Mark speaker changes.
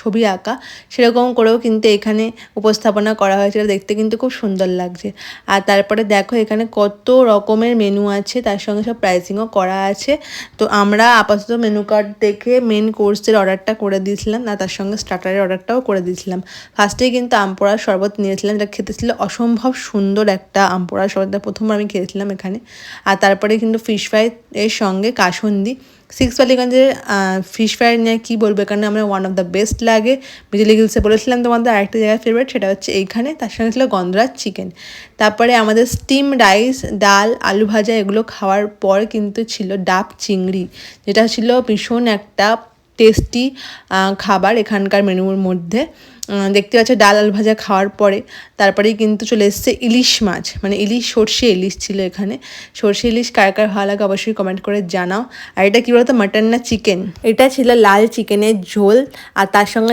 Speaker 1: ছবি আঁকা সেরকম করেও কিন্তু এখানে উপস্থাপনা করা হয়েছে, দেখতে কিন্তু খুব সুন্দর লাগছে। আর তারপরে দেখো এখানে কত রকমের মেনু আছে, তার সঙ্গে সব প্রাইসিংও করা আছে। তো আমরা আপাতত মেনু কার্ড দেখে মেন কোর্সের অর্ডারটা করে দিয়েছিলাম, আর তার সঙ্গে স্টার্টারের অর্ডারটাও করে দিয়েছিলাম। ফার্স্টেই কিন্তু আমপোড়ার শরবত নিয়েছিলাম, যেটা খেতে ছিল অসম্ভব সুন্দর একটা আমপোড়ার শরবতটা প্রথমবার আমি খেয়েছিলাম এখানে। আর তারপরে কিন্তু ফিশ ফ্রাই এর সঙ্গে কাসুন্দি। সিক্স বালিগঞ্জের ফিশ ফ্রাই নিয়ে কী বলবো, এখানে আমরা ওয়ান অফ দ্য বেস্ট লাগে। বিজলি হিলসে বলেছিলাম তোমাদের আরেকটা জায়গায় ফেভারিট, সেটা হচ্ছে এইখানে। তার সঙ্গে ছিল গন্ধরাজ চিকেন। তারপরে আমাদের স্টিম রাইস, ডাল, আলু ভাজা এগুলো খাওয়ার পর কিন্তু ছিল ডাব চিংড়ি, যেটা ছিল ভীষণ একটা টেস্টি খাবার এখানকার মেনুর মধ্যে। দেখতে পাচ্ছ ডাল আলু ভাজা খাওয়ার পরে তারপরেই কিন্তু চলে এসছে ইলিশ মাছ, মানে ইলিশ, সর্ষে ইলিশ ছিল এখানে। সর্ষে ইলিশ কার কার ভালো লাগে অবশ্যই কমেন্ট করে জানাও। আর এটা কী বলতো, মাটন না চিকেন? এটা ছিল লাল চিকেনের ঝোল, আর তার সঙ্গে